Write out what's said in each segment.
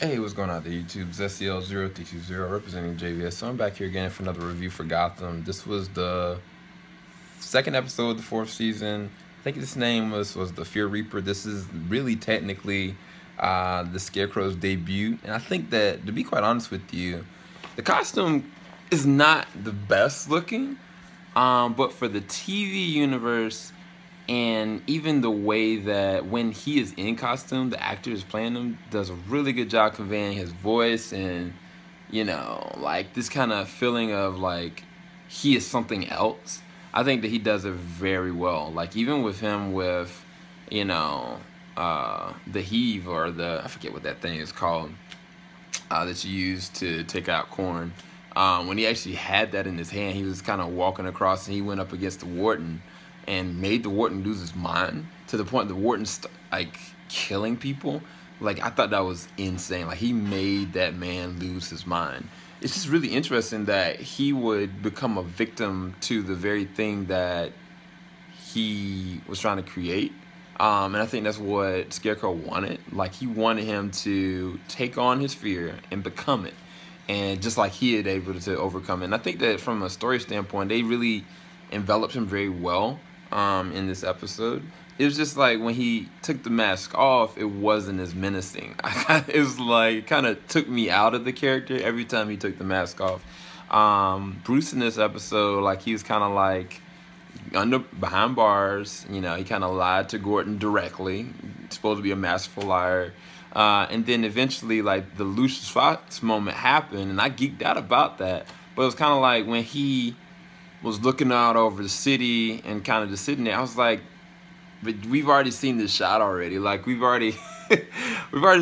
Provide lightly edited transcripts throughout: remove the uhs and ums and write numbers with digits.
Hey, what's going on there, YouTube? It's SCL0320 representing JVS. So I'm back here again for another review for Gotham. This was the second episode of the fourth season. I think its name was the Fear Reaper. This is really technically the Scarecrow's debut. And I think that, to be quite honest with you, the costume is not the best looking. But for the TV universe, and even the way that when he is in costume, the actor is playing him does a really good job conveying his voice and, like this kind of feeling of like he is something else. I think that he does it very well. Like even with him with, the heave or I forget what that thing is called, that you use to take out corn. When he actually had that in his hand, he was kind of walking across and he went up against the warden and made the warden lose his mind to the point the warden's like killing people. Like I thought that was insane. Like he made that man lose his mind. It's just really interesting that he would become a victim to the very thing that he was trying to create. And I think that's what Scarecrow wanted. Like he wanted him to take on his fear and become it. And just like he had able to overcome it. And I think that from a story standpoint, they really enveloped him very well in this episode. It was just like when he took the mask off, it wasn't as menacing. It was like kind of took me out of the character every time he took the mask off. Bruce in this episode, like he was kind of like behind bars. He kind of lied to Gordon directly. He's supposed to be a masterful liar. And then eventually, like the Lucius Fox moment happened, and I geeked out about that. But it was kind of like when he was looking out over the city and kind of just sitting there. I was like, but we've already seen this shot already. Like we've already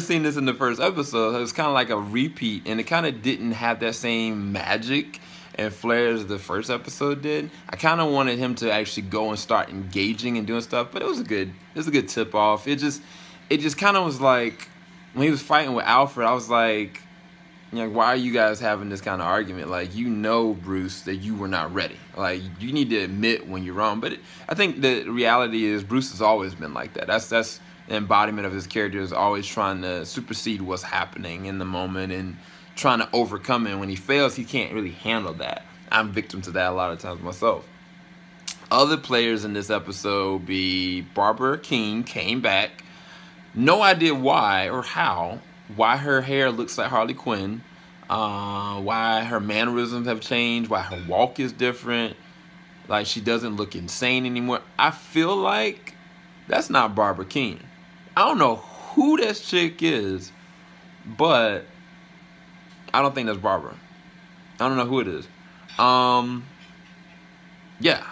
seen this in the first episode. It was kind of like a repeat, and it kind of didn't have that same magic and flair as the first episode did. I kind of wanted him to actually go and start engaging and doing stuff, but it was a good tip off. It just kind of was like when he was fighting with Alfred, I was like, why are you guys having this kind of argument? Like, Bruce, that you were not ready. Like, you need to admit when you're wrong. But I think the reality is Bruce has always been like that. That's the embodiment of his character, is always trying to supersede what's happening in the moment and trying to overcome it. And when he fails, he can't really handle that. I'm victim to that a lot of times myself. Other players in this episode be Barbara King came back. No idea why or how. Why her hair looks like Harley Quinn, why her mannerisms have changed, why her walk is different, like she doesn't look insane anymore. I feel like that's not Barbara Keene. I don't know who this chick is, but I don't think that's Barbara. I don't know who it is. Yeah,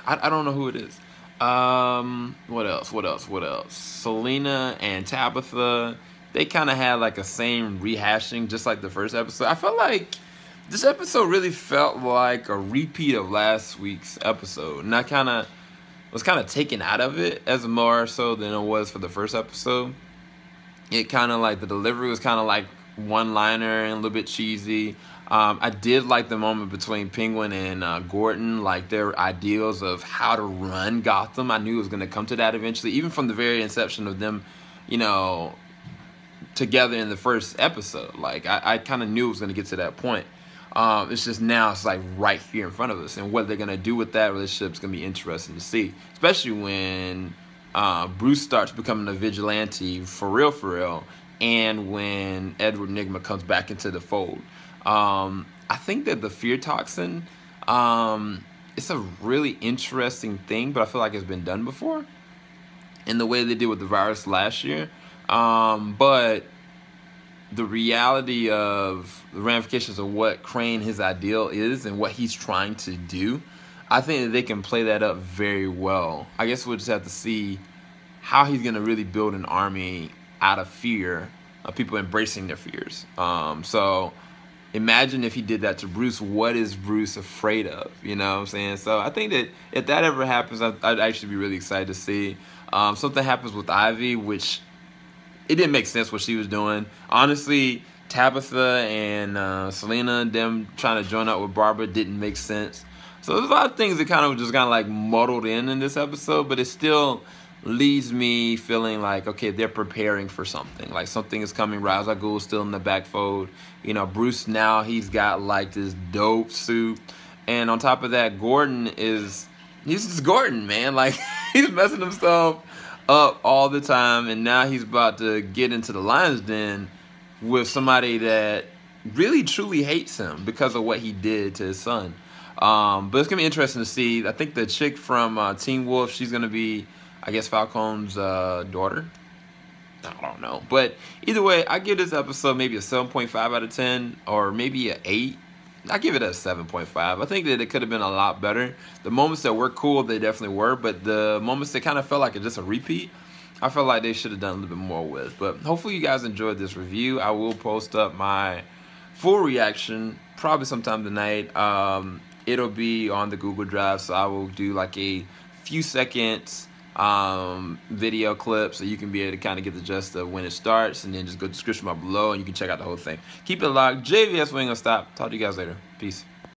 I don't know who it is. What else? Selena and Tabitha, they kind of had like a same rehashing, just like the first episode. I felt like this episode really felt like a repeat of last week's episode, and I was taken out of it as more so than it was for the first episode. It kind of like the delivery was kind of like one-liner and a little bit cheesy. I did like the moment between Penguin and Gordon, like their ideals of how to run Gotham. I knew it was going to come to that eventually, even from the very inception of them, together in the first episode. Like I kind of knew it was going to get to that point. It's just now it's like right here in front of us, and what they're going to do with that relationship is going to be interesting to see, especially when Bruce starts becoming a vigilante for real, and when Edward Nygma comes back into the fold. I think that the fear toxin, it's a really interesting thing, but I feel like it's been done before in the way they did with the virus last year. But the reality of the ramifications of what Crane, his ideal is, and what he's trying to do, I think that they can play that up very well. I guess we'll just have to see how he's going to really build an army out of fear, of people embracing their fears. So imagine if he did that to Bruce. What is Bruce afraid of? You know what I'm saying? So I think that if that ever happens, I'd actually be really excited to see. Something happens with Ivy, which it didn't make sense what she was doing. Honestly, Tabitha and Selena, them trying to join up with Barbara didn't make sense. So there's a lot of things that kind of just like muddled in this episode, but it's still leaves me feeling like, okay, they're preparing for something. Like something is coming. Ra's al Ghul's still in the backfold. You know, Bruce now, he's got like this dope suit. And on top of that, he's just Gordon, man. Like, he's messing himself up all the time. And now he's about to get into the lion's den with somebody that really truly hates him because of what he did to his son. But it's gonna be interesting to see. I think the chick from Teen Wolf, she's gonna be, I guess, Falcon's daughter. I don't know, but either way, I give this episode maybe a 7.5 out of 10, or maybe an 8. I give it a 7.5. I think that it could have been a lot better. The moments that were cool, they definitely were, but the moments that kind of felt like it's just a repeat, I felt like they should have done a little bit more with. But hopefully you guys enjoyed this review. I will post up my full reaction probably sometime tonight. It'll be on the Google Drive, so I will do like a few seconds video clip so you can be able to kind of get the gist of when it starts, and then just go to the description bar below and you can check out the whole thing. Keep it locked. JVS, we ain't gonna stop. Talk to you guys later. Peace.